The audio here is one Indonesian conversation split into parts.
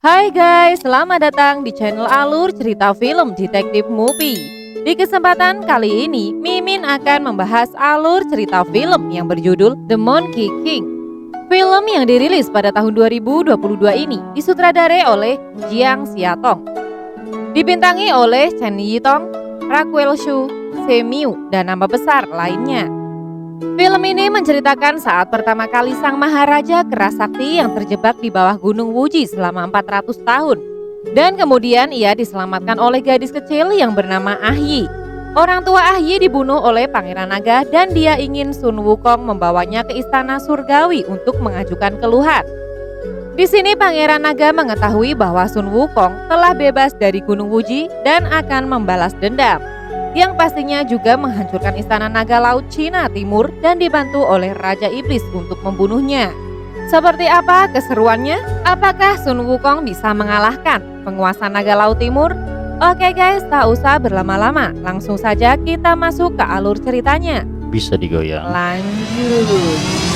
Hai guys, selamat datang di channel Alur Cerita Film Detektif Movie. Di kesempatan kali ini, Mimin akan membahas alur cerita film yang berjudul The Monkey King. Film yang dirilis pada tahun 2022 ini disutradarai oleh Jiang Xiatong. Dibintangi oleh Chen Yitong, Raquel Xu, Semiu, dan nama besar lainnya. Film ini menceritakan saat pertama kali sang Maharaja Kerasakti yang terjebak di bawah Gunung Wuji selama 400 tahun. Dan kemudian ia diselamatkan oleh gadis kecil yang bernama Ahyi. Orang tua Ahyi dibunuh oleh Pangeran Naga dan dia ingin Sun Wukong membawanya ke istana surgawi untuk mengajukan keluhan. Di sini Pangeran Naga mengetahui bahwa Sun Wukong telah bebas dari Gunung Wuji dan akan membalas dendam, yang pastinya juga menghancurkan istana naga laut Cina Timur dan dibantu oleh Raja Iblis untuk membunuhnya. Seperti apa keseruannya? Apakah Sun Wukong bisa mengalahkan penguasa naga laut timur? Oke guys, tak usah berlama-lama, langsung saja kita masuk ke alur ceritanya. Bisa digoyang. Lanjut.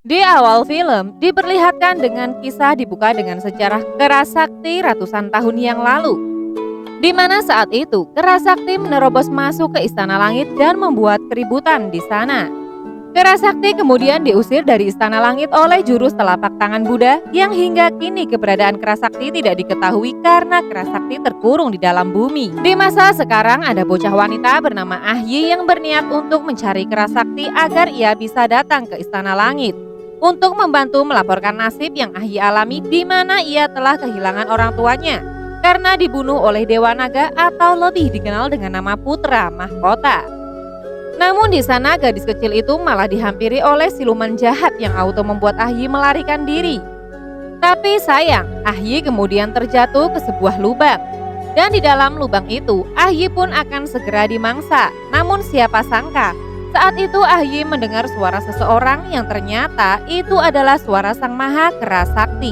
Di awal film, diperlihatkan dengan kisah dibuka dengan sejarah Kerasakti ratusan tahun yang lalu. Di mana saat itu, Kerasakti menerobos masuk ke Istana Langit dan membuat keributan di sana. Kerasakti kemudian diusir dari Istana Langit oleh jurus telapak tangan Buddha yang hingga kini keberadaan Kerasakti tidak diketahui karena Kerasakti terkurung di dalam bumi. Di masa sekarang ada bocah wanita bernama Ahyi yang berniat untuk mencari Kerasakti agar ia bisa datang ke Istana Langit untuk membantu melaporkan nasib yang Ahyi alami di mana ia telah kehilangan orang tuanya karena dibunuh oleh Dewa Naga atau lebih dikenal dengan nama Putra Mahkota. Namun di sana gadis kecil itu malah dihampiri oleh siluman jahat yang auto membuat Ahyi melarikan diri. Tapi sayang, Ahyi kemudian terjatuh ke sebuah lubang. Dan di dalam lubang itu, Ahyi pun akan segera dimangsa. Namun siapa sangka, saat itu Ahyi mendengar suara seseorang yang ternyata itu adalah suara Sang Maha Kerasakti.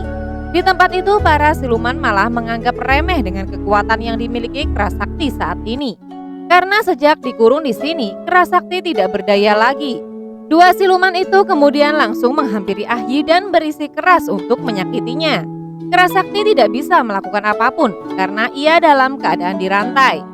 Di tempat itu para siluman malah menganggap remeh dengan kekuatan yang dimiliki Kerasakti saat ini. Karena sejak dikurung di sini, Kerasakti tidak berdaya lagi. Dua siluman itu kemudian langsung menghampiri Ahyi dan berisi keras untuk menyakitinya. Kerasakti tidak bisa melakukan apapun karena ia dalam keadaan dirantai.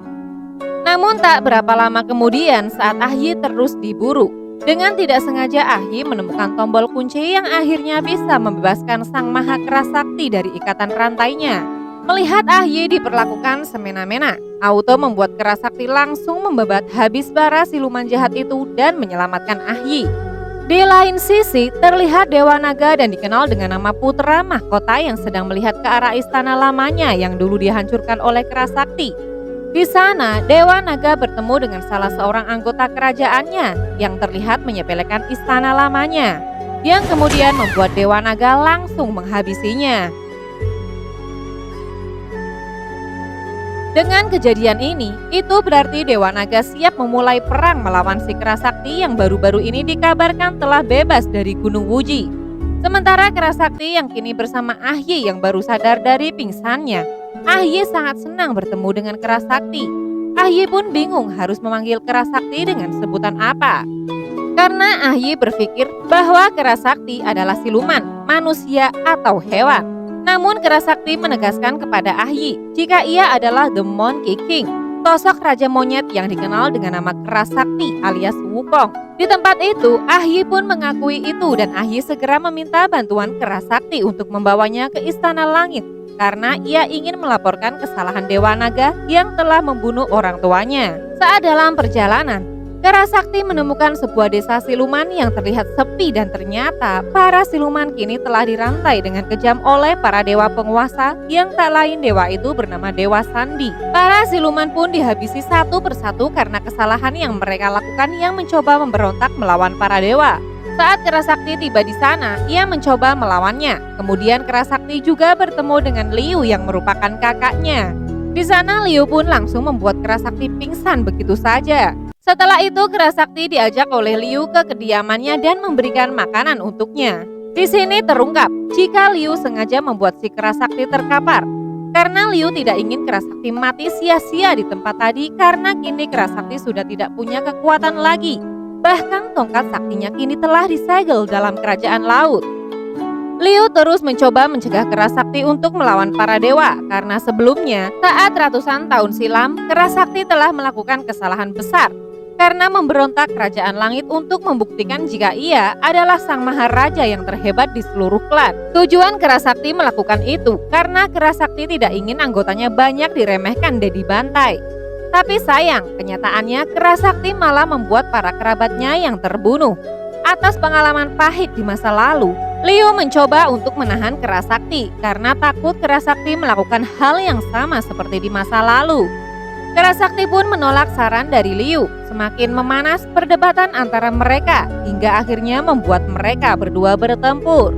Namun tak berapa lama kemudian saat Ahyi terus diburu, dengan tidak sengaja Ahyi menemukan tombol kunci yang akhirnya bisa membebaskan Sang Maha Kerasakti dari ikatan rantainya. Melihat Ahyi diperlakukan semena-mena, auto membuat Kerasakti langsung membabat habis bara siluman jahat itu dan menyelamatkan Ahyi. Di lain sisi, terlihat Dewa Naga dan dikenal dengan nama Putra Mahkota yang sedang melihat ke arah istana lamanya yang dulu dihancurkan oleh Kerasakti. Di sana, Dewa Naga bertemu dengan salah seorang anggota kerajaannya yang terlihat menyepelekan istana lamanya, yang kemudian membuat Dewa Naga langsung menghabisinya. Dengan kejadian ini, itu berarti Dewa Naga siap memulai perang melawan si Kerasakti yang baru-baru ini dikabarkan telah bebas dari Gunung Wuji. Sementara Kerasakti yang kini bersama Ahyi yang baru sadar dari pingsannya, Ahyi sangat senang bertemu dengan Kerasakti. Ahyi pun bingung harus memanggil Kerasakti dengan sebutan apa. Karena Ahyi berpikir bahwa Kerasakti adalah siluman, manusia atau hewan. Namun Kerasakti menegaskan kepada Ahyi jika ia adalah The Monkey King, sosok raja monyet yang dikenal dengan nama Kerasakti alias Wukong. Di tempat itu, Ahyi pun mengakui itu dan Ahyi segera meminta bantuan Kerasakti untuk membawanya ke Istana Langit karena ia ingin melaporkan kesalahan Dewa Naga yang telah membunuh orang tuanya. Saat dalam perjalanan, Kerasakti menemukan sebuah desa siluman yang terlihat sepi dan ternyata para siluman kini telah dirantai dengan kejam oleh para dewa penguasa yang tak lain dewa itu bernama Dewa Sandi. Para siluman pun dihabisi satu persatu karena kesalahan yang mereka lakukan yang mencoba memberontak melawan para dewa. Saat Kerasakti tiba di sana, ia mencoba melawannya. Kemudian Kerasakti juga bertemu dengan Liu yang merupakan kakaknya. Di sana Liu pun langsung membuat Kerasakti pingsan begitu saja. Setelah itu Kerasakti diajak oleh Liu ke kediamannya dan memberikan makanan untuknya. Di sini terungkap jika Liu sengaja membuat si Kerasakti terkapar. Karena Liu tidak ingin Kerasakti mati sia-sia di tempat tadi karena kini Kerasakti sudah tidak punya kekuatan lagi. Bahkan tongkat saktinya kini telah disegel dalam kerajaan laut. Liu terus mencoba mencegah Kerasakti untuk melawan para dewa karena sebelumnya saat ratusan tahun silam Kerasakti telah melakukan kesalahan besar karena memberontak kerajaan langit untuk membuktikan jika ia adalah sang maharaja yang terhebat di seluruh klan. Tujuan Kerasakti melakukan itu karena Kerasakti tidak ingin anggotanya banyak diremehkan dan dibantai. Tapi sayang, kenyataannya Kerasakti malah membuat para kerabatnya yang terbunuh. Atas pengalaman pahit di masa lalu, Liu mencoba untuk menahan Kerasakti karena takut Kerasakti melakukan hal yang sama seperti di masa lalu. Kerasakti pun menolak saran dari Liu. Semakin memanas perdebatan antara mereka hingga akhirnya membuat mereka berdua bertempur.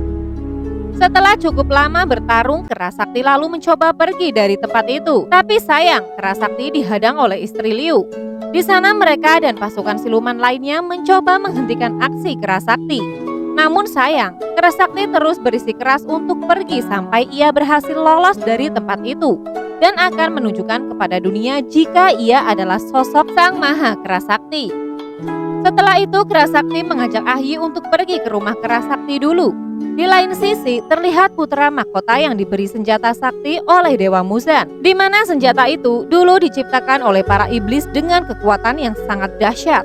Setelah cukup lama bertarung, Kerasakti lalu mencoba pergi dari tempat itu. Tapi sayang, Kerasakti dihadang oleh istri Liu. Di sana mereka dan pasukan siluman lainnya mencoba menghentikan aksi Kerasakti. Namun sayang, Kerasakti terus bersikeras untuk pergi sampai ia berhasil lolos dari tempat itu dan akan menunjukkan kepada dunia jika ia adalah sosok Sang Maha Kerasakti. Setelah itu Kerasakti mengajak Ahyi untuk pergi ke rumah Kerasakti dulu. Di lain sisi, terlihat putra mahkota yang diberi senjata sakti oleh Dewa Muzan, di mana senjata itu dulu diciptakan oleh para iblis dengan kekuatan yang sangat dahsyat.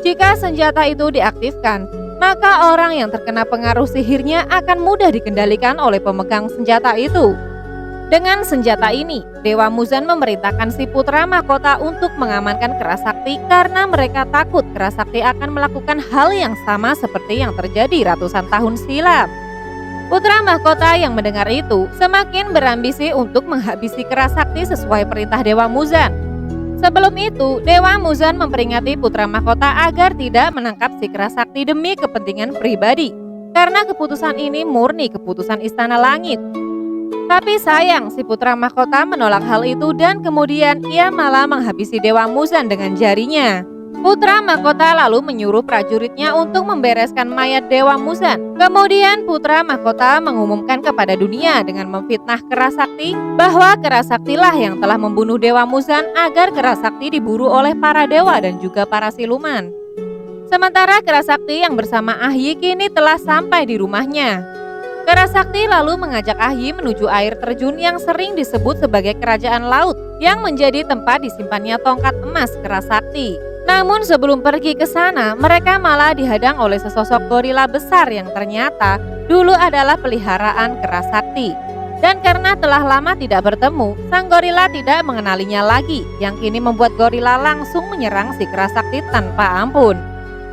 Jika senjata itu diaktifkan, maka orang yang terkena pengaruh sihirnya akan mudah dikendalikan oleh pemegang senjata itu. Dengan senjata ini, Dewa Muzan memerintahkan si putra mahkota untuk mengamankan Kerasakti karena mereka takut Kerasakti akan melakukan hal yang sama seperti yang terjadi ratusan tahun silam. Putra mahkota yang mendengar itu semakin berambisi untuk menghabisi Kerasakti sesuai perintah Dewa Muzan. Sebelum itu, Dewa Muzan memperingati putra mahkota agar tidak menangkap si Kerasakti demi kepentingan pribadi, karena keputusan ini murni keputusan Istana Langit. Tapi sayang, si putra mahkota menolak hal itu dan kemudian ia malah menghabisi Dewa Muzan dengan jarinya. Putra mahkota lalu menyuruh prajuritnya untuk membereskan mayat Dewa Muzan. Kemudian putra mahkota mengumumkan kepada dunia dengan memfitnah Kerasakti bahwa Kerasaktilah yang telah membunuh Dewa Muzan agar Kerasakti diburu oleh para dewa dan juga para siluman. Sementara Kerasakti yang bersama Ahyi kini telah sampai di rumahnya. Kerasakti lalu mengajak Ahyi menuju air terjun yang sering disebut sebagai kerajaan laut yang menjadi tempat disimpannya tongkat emas Kerasakti. Namun sebelum pergi ke sana, mereka malah dihadang oleh sesosok gorila besar yang ternyata dulu adalah peliharaan Kerasakti. Dan karena telah lama tidak bertemu, sang gorila tidak mengenalinya lagi, yang kini membuat gorila langsung menyerang si Kerasakti tanpa ampun.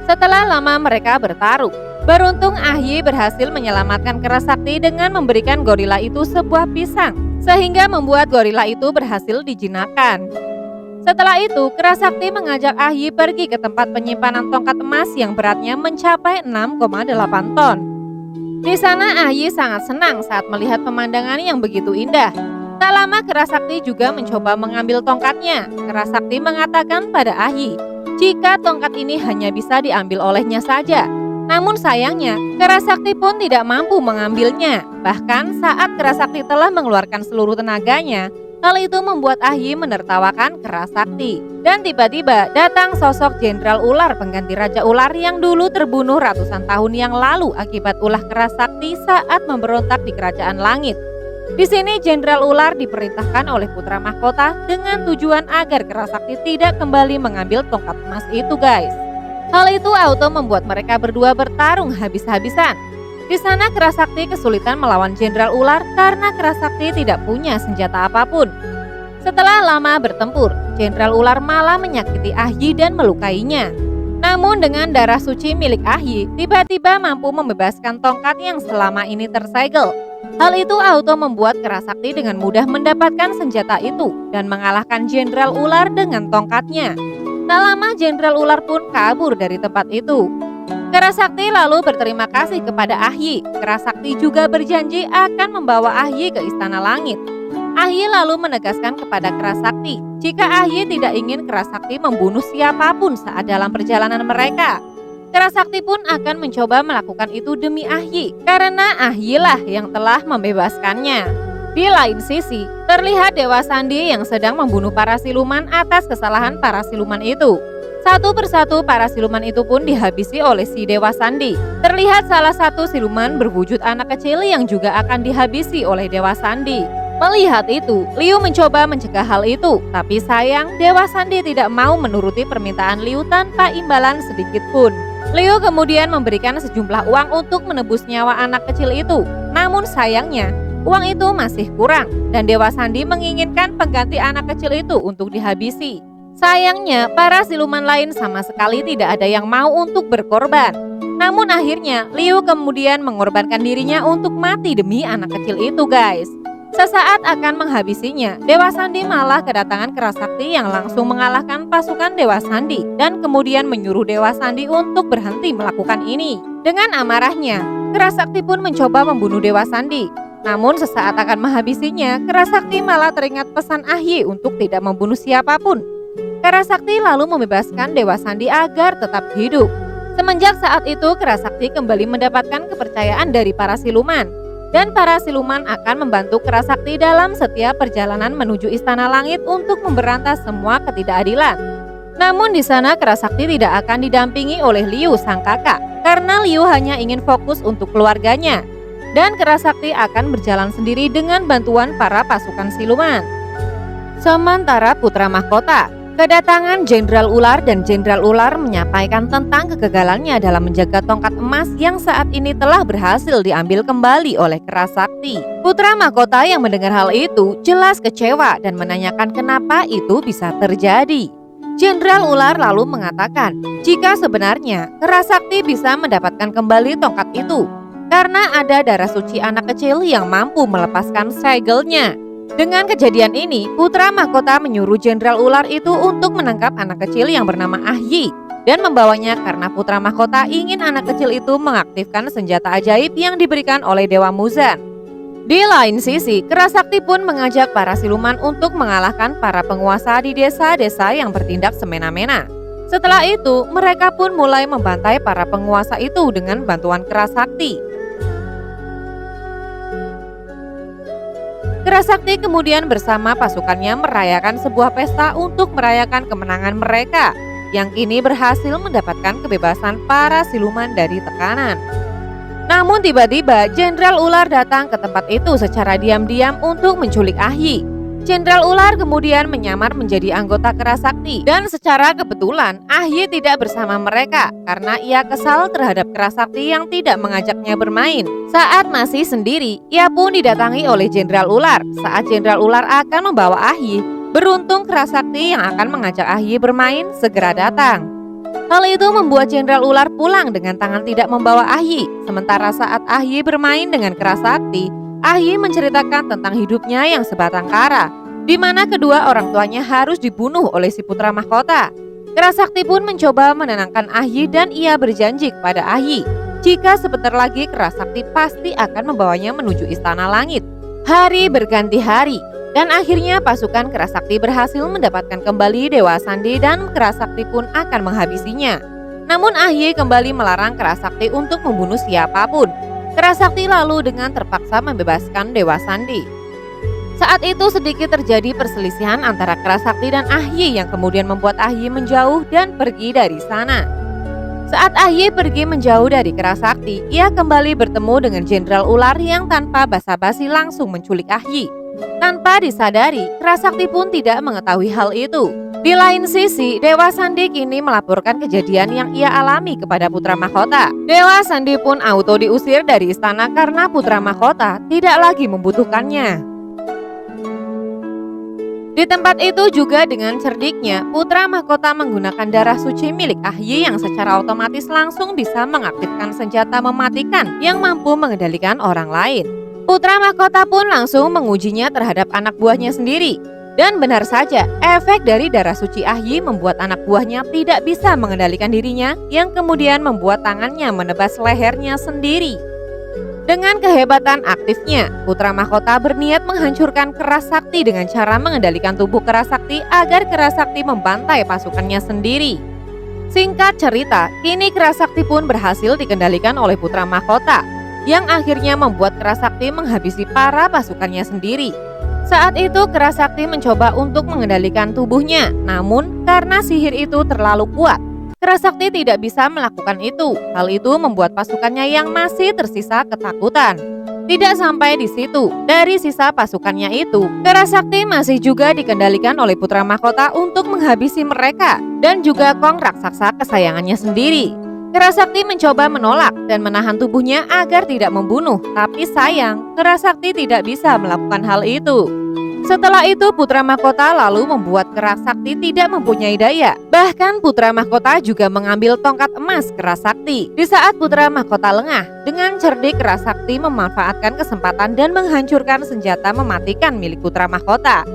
Setelah lama mereka bertarung, beruntung Ahyi berhasil menyelamatkan Kerasakti dengan memberikan gorila itu sebuah pisang, sehingga membuat gorila itu berhasil dijinakkan. Setelah itu, Kerasakti mengajak Ahyi pergi ke tempat penyimpanan tongkat emas yang beratnya mencapai 6,8 ton. Di sana Ahyi sangat senang saat melihat pemandangan yang begitu indah. Tak lama Kerasakti juga mencoba mengambil tongkatnya. Kerasakti mengatakan pada Ahyi, jika tongkat ini hanya bisa diambil olehnya saja. Namun sayangnya, Kerasakti pun tidak mampu mengambilnya. Bahkan saat Kerasakti telah mengeluarkan seluruh tenaganya, hal itu membuat Ahyi menertawakan Kerasakti. Dan tiba-tiba datang sosok Jenderal Ular pengganti Raja Ular yang dulu terbunuh ratusan tahun yang lalu akibat ulah Kerasakti saat memberontak di Kerajaan Langit. Di sini Jenderal Ular diperintahkan oleh putra mahkota dengan tujuan agar Kerasakti tidak kembali mengambil tongkat emas itu, guys. Hal itu auto membuat mereka berdua bertarung habis-habisan. Di sana Kerasakti kesulitan melawan Jenderal Ular karena Kerasakti tidak punya senjata apapun. Setelah lama bertempur, Jenderal Ular malah menyakiti Ahyi dan melukainya. Namun dengan darah suci milik Ahyi, tiba-tiba mampu membebaskan tongkat yang selama ini tersegel. Hal itu auto membuat Kerasakti dengan mudah mendapatkan senjata itu dan mengalahkan Jenderal Ular dengan tongkatnya. Tak lama Jenderal Ular pun kabur dari tempat itu. Kerasakti lalu berterima kasih kepada Ahyi. Kerasakti juga berjanji akan membawa Ahyi ke Istana Langit. Ahyi lalu menegaskan kepada Kerasakti jika Ahyi tidak ingin Kerasakti membunuh siapapun saat dalam perjalanan mereka. Kerasakti pun akan mencoba melakukan itu demi Ahyi karena Ahyilah yang telah membebaskannya. Di lain sisi, terlihat Dewa Sandi yang sedang membunuh para siluman atas kesalahan para siluman itu. Satu persatu para siluman itu pun dihabisi oleh si Dewa Sandi. Terlihat salah satu siluman berwujud anak kecil yang juga akan dihabisi oleh Dewa Sandi. Melihat itu, Liu mencoba mencegah hal itu, tapi sayang Dewa Sandi tidak mau menuruti permintaan Liu tanpa imbalan sedikit pun. Liu kemudian memberikan sejumlah uang untuk menebus nyawa anak kecil itu. Namun sayangnya, uang itu masih kurang dan Dewa Sandi menginginkan pengganti anak kecil itu untuk dihabisi. Sayangnya, para siluman lain sama sekali tidak ada yang mau untuk berkorban. Namun akhirnya, Liu kemudian mengorbankan dirinya untuk mati demi anak kecil itu, guys. Sesaat akan menghabisinya, Dewa Sandi malah kedatangan Kerasakti yang langsung mengalahkan pasukan Dewa Sandi dan kemudian menyuruh Dewa Sandi untuk berhenti melakukan ini. Dengan amarahnya, Kerasakti pun mencoba membunuh Dewa Sandi. Namun sesaat akan menghabisinya, Kerasakti malah teringat pesan Ahyi untuk tidak membunuh siapapun. Kerasakti lalu membebaskan Dewa Sandi agar tetap hidup. Semenjak saat itu, Kerasakti kembali mendapatkan kepercayaan dari para siluman. Dan para siluman akan membantu Kerasakti dalam setiap perjalanan menuju Istana Langit untuk memberantas semua ketidakadilan. Namun di sana Kerasakti tidak akan didampingi oleh Liu sang kakak, karena Liu hanya ingin fokus untuk keluarganya. Dan Kerasakti akan berjalan sendiri dengan bantuan para pasukan siluman. Sementara Putra Mahkota, kedatangan Jenderal Ular dan Jenderal Ular menyampaikan tentang kegagalannya dalam menjaga tongkat emas yang saat ini telah berhasil diambil kembali oleh Kerasakti. Putra Mahkota yang mendengar hal itu jelas kecewa dan menanyakan kenapa itu bisa terjadi. Jenderal Ular lalu mengatakan jika sebenarnya Kerasakti bisa mendapatkan kembali tongkat itu karena ada darah suci anak kecil yang mampu melepaskan segelnya. Dengan kejadian ini, Putra Mahkota menyuruh Jenderal Ular itu untuk menangkap anak kecil yang bernama Ahyi dan membawanya karena Putra Mahkota ingin anak kecil itu mengaktifkan senjata ajaib yang diberikan oleh Dewa Muzan. Di lain sisi, Kerasakti pun mengajak para siluman untuk mengalahkan para penguasa di desa-desa yang bertindak semena-mena. Setelah itu, mereka pun mulai membantai para penguasa itu dengan bantuan Kerasakti. Kerasakti kemudian bersama pasukannya merayakan sebuah pesta untuk merayakan kemenangan mereka yang kini berhasil mendapatkan kebebasan para siluman dari tekanan. Namun tiba-tiba Jenderal Ular datang ke tempat itu secara diam-diam untuk menculik Ahyi. Jenderal Ular kemudian menyamar menjadi anggota Kerasakti dan secara kebetulan Ahyi tidak bersama mereka karena ia kesal terhadap Kerasakti yang tidak mengajaknya bermain. Saat masih sendiri, ia pun didatangi oleh Jenderal Ular. Saat Jenderal Ular akan membawa Ahyi, beruntung Kerasakti yang akan mengajak Ahyi bermain segera datang. Hal itu membuat Jenderal Ular pulang dengan tangan tidak membawa Ahyi. Sementara saat Ahyi bermain dengan Kerasakti, Ahyi menceritakan tentang hidupnya yang sebatang kara, di mana kedua orang tuanya harus dibunuh oleh si Putra Mahkota. Kerasakti pun mencoba menenangkan Ahyi dan ia berjanji kepada Ahyi jika sebentar lagi Kerasakti pasti akan membawanya menuju Istana Langit. Hari berganti hari dan akhirnya pasukan Kerasakti berhasil mendapatkan kembali Dewa Sandi dan Kerasakti pun akan menghabisinya. Namun Ahyi kembali melarang Kerasakti untuk membunuh siapapun. Kerasakti lalu dengan terpaksa membebaskan Dewa Sandi. Saat itu sedikit terjadi perselisihan antara Kerasakti dan Ahyi yang kemudian membuat Ahyi menjauh dan pergi dari sana. Saat Ahyi pergi menjauh dari Kerasakti, ia kembali bertemu dengan Jenderal Ular yang tanpa basa-basi langsung menculik Ahyi. Tanpa disadari, Kerasakti pun tidak mengetahui hal itu. Di lain sisi, Dewa Sandi kini melaporkan kejadian yang ia alami kepada Putra Mahkota. Dewa Sandi pun auto diusir dari istana karena Putra Mahkota tidak lagi membutuhkannya. Di tempat itu juga dengan cerdiknya, Putra Mahkota menggunakan darah suci milik Ahyi yang secara otomatis langsung bisa mengaktifkan senjata mematikan yang mampu mengendalikan orang lain. Putra Mahkota pun langsung mengujinya terhadap anak buahnya sendiri. Dan benar saja, efek dari darah suci Ahyi membuat anak buahnya tidak bisa mengendalikan dirinya yang kemudian membuat tangannya menebas lehernya sendiri. Dengan kehebatan aktifnya, Putra Mahkota berniat menghancurkan Kerasakti dengan cara mengendalikan tubuh Kerasakti agar Kerasakti membantai pasukannya sendiri. Singkat cerita, kini Kerasakti pun berhasil dikendalikan oleh Putra Mahkota yang akhirnya membuat Kerasakti menghabisi para pasukannya sendiri. Saat itu Kerasakti mencoba untuk mengendalikan tubuhnya, namun karena sihir itu terlalu kuat, Kerasakti tidak bisa melakukan itu. Hal itu membuat pasukannya yang masih tersisa ketakutan. Tidak sampai di situ, dari sisa pasukannya itu, Kerasakti masih juga dikendalikan oleh putra mahkota untuk menghabisi mereka dan juga Kong raksasa kesayangannya sendiri. Kerasakti mencoba menolak dan menahan tubuhnya agar tidak membunuh, tapi sayang, Kerasakti tidak bisa melakukan hal itu. Setelah itu putra mahkota lalu membuat Kerasakti tidak mempunyai daya. Bahkan putra mahkota juga mengambil tongkat emas Kerasakti. Di saat putra mahkota lengah, dengan cerdik Kerasakti memanfaatkan kesempatan dan menghancurkan senjata mematikan milik putra mahkota.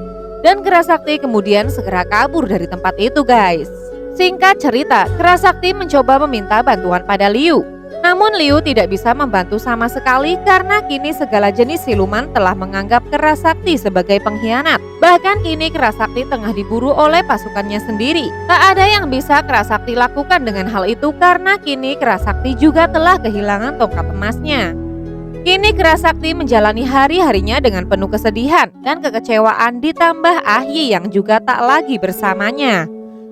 Dan Kerasakti kemudian segera kabur dari tempat itu, guys. Singkat cerita, Kerasakti mencoba meminta bantuan pada Liu. Namun Liu tidak bisa membantu sama sekali karena kini segala jenis siluman telah menganggap Kerasakti sebagai pengkhianat. Bahkan kini Kerasakti tengah diburu oleh pasukannya sendiri. Tak ada yang bisa Kerasakti lakukan dengan hal itu karena kini Kerasakti juga telah kehilangan tongkat emasnya. Kini Kerasakti menjalani hari-harinya dengan penuh kesedihan dan kekecewaan ditambah Ahyi yang juga tak lagi bersamanya.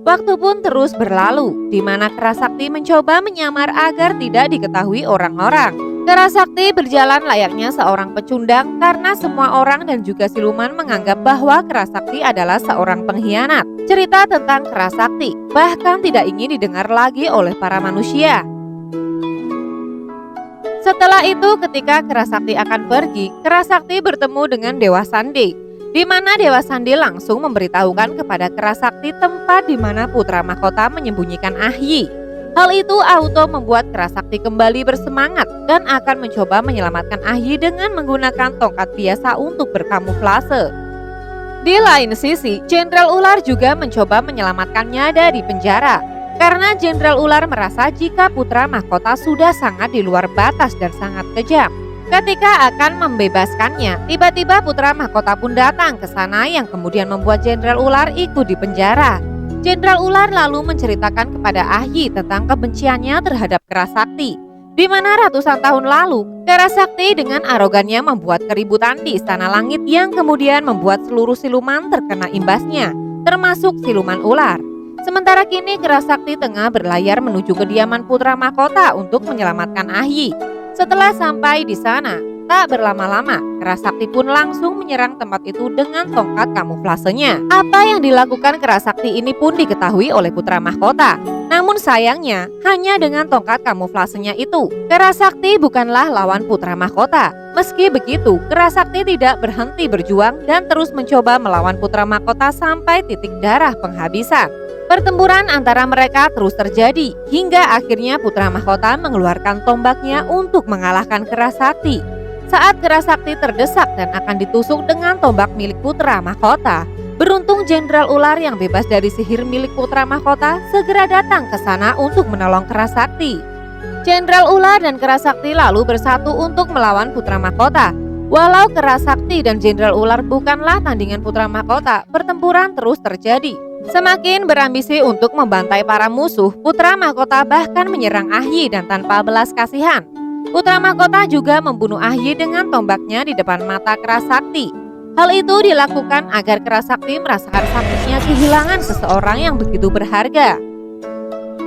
Waktu pun terus berlalu, di mana Kerasakti mencoba menyamar agar tidak diketahui orang-orang. Kerasakti berjalan layaknya seorang pecundang karena semua orang dan juga siluman menganggap bahwa Kerasakti adalah seorang pengkhianat. Cerita tentang Kerasakti bahkan tidak ingin didengar lagi oleh para manusia. Setelah itu, ketika Kerasakti akan pergi, Kerasakti bertemu dengan Dewa Sandi. Di mana Dewa Sandi langsung memberitahukan kepada Kerasakti tempat di mana putra mahkota menyembunyikan Ahyi. Hal itu auto membuat Kerasakti kembali bersemangat dan akan mencoba menyelamatkan Ahyi dengan menggunakan tongkat biasa untuk berkamuflase. Di lain sisi, Jenderal Ular juga mencoba menyelamatkannya dari penjara. Karena Jenderal Ular merasa jika putra mahkota sudah sangat di luar batas dan sangat kejam. Ketika akan membebaskannya, tiba-tiba putra mahkota pun datang ke sana yang kemudian membuat Jenderal Ular ikut di penjara. Jenderal Ular lalu menceritakan kepada Ahyi tentang kebenciannya terhadap Kerasakti, di mana ratusan tahun lalu Kerasakti dengan arogannya membuat keributan di Istana Langit yang kemudian membuat seluruh siluman terkena imbasnya, termasuk siluman ular. Sementara kini Kerasakti tengah berlayar menuju kediaman putra mahkota untuk menyelamatkan Ahyi. Setelah sampai di sana, tak berlama-lama, Kerasakti pun langsung menyerang tempat itu dengan tongkat kamuflasenya. Apa yang dilakukan Kerasakti ini pun diketahui oleh putra mahkota. Namun sayangnya, hanya dengan tongkat kamuflasenya itu, Kerasakti bukanlah lawan putra mahkota. Meski begitu, Kerasakti tidak berhenti berjuang dan terus mencoba melawan putra mahkota sampai titik darah penghabisan. Pertempuran antara mereka terus terjadi hingga akhirnya putra mahkota mengeluarkan tombaknya untuk mengalahkan Kerasakti. Saat Kerasakti terdesak dan akan ditusuk dengan tombak milik putra mahkota, beruntung Jenderal Ular yang bebas dari sihir milik putra mahkota segera datang ke sana untuk menolong Kerasakti. Jenderal Ular dan Kerasakti lalu bersatu untuk melawan putra mahkota. Walau Kerasakti dan Jenderal Ular bukanlah tandingan putra mahkota, pertempuran terus terjadi. Semakin berambisi untuk membantai para musuh, putra mahkota bahkan menyerang Ahyi dan tanpa belas kasihan. Putra mahkota juga membunuh Ahyi dengan tombaknya di depan mata Kerasakti. Hal itu dilakukan agar Kerasakti merasakan sakitnya kehilangan seseorang yang begitu berharga.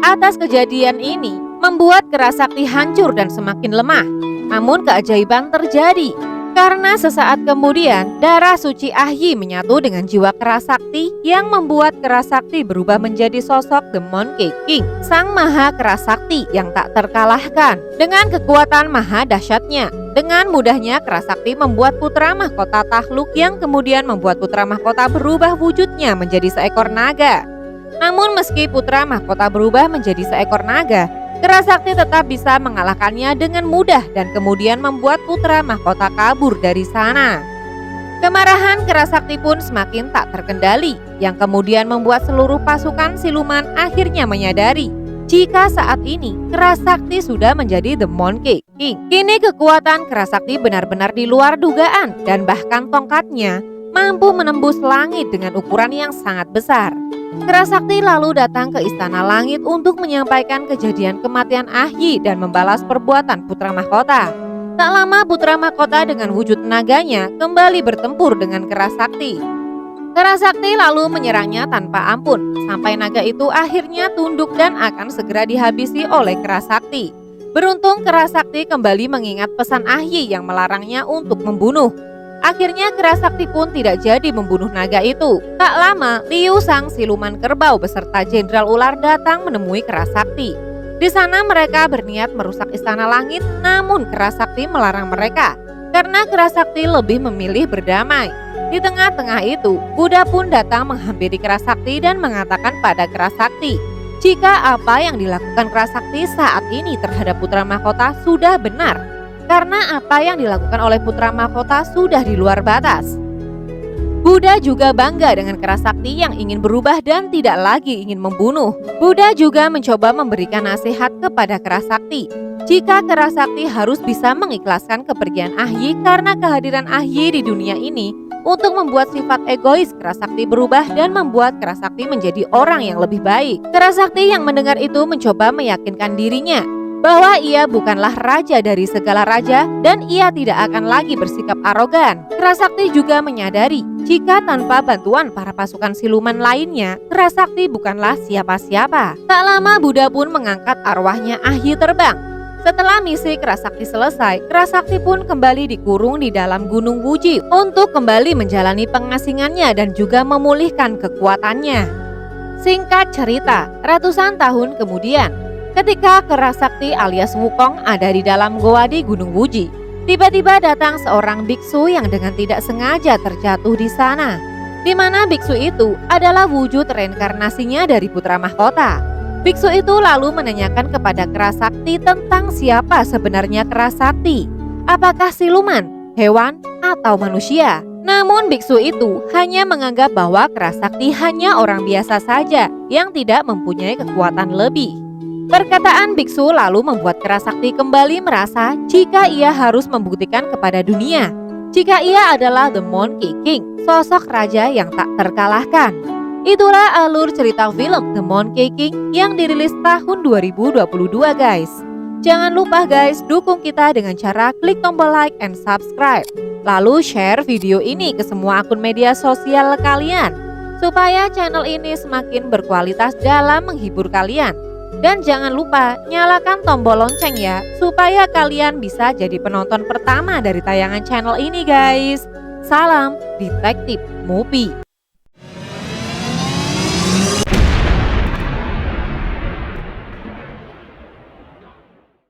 Atas kejadian ini, membuat Kerasakti hancur dan semakin lemah. Namun keajaiban terjadi. Karena sesaat kemudian darah suci Ahyi menyatu dengan jiwa Kerasakti yang membuat Kerasakti berubah menjadi sosok The Monkey King, sang maha Kerasakti yang tak terkalahkan. Dengan kekuatan maha dahsyatnya, dengan mudahnya Kerasakti membuat putra mahkota takluk yang kemudian membuat putra mahkota berubah wujudnya menjadi seekor naga. Namun meski putra mahkota berubah menjadi seekor naga, Kerasakti tetap bisa mengalahkannya dengan mudah dan kemudian membuat putra mahkota kabur dari sana. Kemarahan Kerasakti pun semakin tak terkendali, yang kemudian membuat seluruh pasukan siluman akhirnya menyadari jika saat ini Kerasakti sudah menjadi The Monkey King. Kini kekuatan Kerasakti benar-benar di luar dugaan dan bahkan tongkatnya mampu menembus langit dengan ukuran yang sangat besar. Kerasakti lalu datang ke Istana Langit untuk menyampaikan kejadian kematian Ahyi dan membalas perbuatan putra mahkota. Tak lama putra mahkota dengan wujud naganya kembali bertempur dengan Kera Sakti. Kera Sakti lalu menyerangnya tanpa ampun, sampai naga itu akhirnya tunduk dan akan segera dihabisi oleh Kera Sakti. Beruntung Kera Sakti kembali mengingat pesan Ahyi yang melarangnya untuk membunuh. Akhirnya Kera Sakti pun tidak jadi membunuh naga itu. Tak lama, Liu sang siluman kerbau beserta Jenderal Ular datang menemui Kera Sakti. Di sana mereka berniat merusak istana langit, namun Kera Sakti melarang mereka karena Kera Sakti lebih memilih berdamai. Di tengah-tengah itu, Buddha pun datang menghampiri Kera Sakti dan mengatakan pada Kera Sakti, jika apa yang dilakukan Kera Sakti saat ini terhadap putra mahkota sudah benar. Karena apa yang dilakukan oleh putra mahkota sudah di luar batas. Buddha juga bangga dengan Kera Sakti yang ingin berubah dan tidak lagi ingin membunuh. Buddha juga mencoba memberikan nasihat kepada Kera Sakti. Jika Kera Sakti harus bisa mengikhlaskan kepergian Ahyi karena kehadiran Ahyi di dunia ini untuk membuat sifat egois Kera Sakti berubah dan membuat Kera Sakti menjadi orang yang lebih baik. Kera Sakti yang mendengar itu mencoba meyakinkan dirinya bahwa ia bukanlah raja dari segala raja dan ia tidak akan lagi bersikap arogan. Kera Sakti juga menyadari jika tanpa bantuan para pasukan siluman lainnya, Kera Sakti bukanlah siapa-siapa. Tak lama Buddha pun mengangkat arwahnya Ahyi terbang. Setelah misi Kera Sakti selesai, Kera Sakti pun kembali dikurung di dalam Gunung Wuji untuk kembali menjalani pengasingannya dan juga memulihkan kekuatannya. Singkat cerita, ratusan tahun kemudian, ketika Kera Sakti alias Wukong ada di dalam goa di Gunung Wuji, tiba-tiba datang seorang biksu yang dengan tidak sengaja terjatuh di sana. Di mana biksu itu adalah wujud reinkarnasinya dari putra mahkota. Biksu itu lalu menanyakan kepada Kera Sakti tentang siapa sebenarnya Kera Sakti. Apakah siluman, hewan, atau manusia? Namun biksu itu hanya menganggap bahwa Kera Sakti hanya orang biasa saja yang tidak mempunyai kekuatan lebih. Perkataan biksu lalu membuat Kera Sakti kembali merasa jika ia harus membuktikan kepada dunia jika ia adalah The Monkey King, sosok raja yang tak terkalahkan. Itulah alur cerita film The Monkey King yang dirilis tahun 2022 guys. Jangan lupa guys, dukung kita dengan cara klik tombol like and subscribe. Lalu share video ini ke semua akun media sosial kalian supaya channel ini semakin berkualitas dalam menghibur kalian. Dan jangan lupa nyalakan tombol lonceng ya, supaya kalian bisa jadi penonton pertama dari tayangan channel ini guys. Salam Detektif Movie.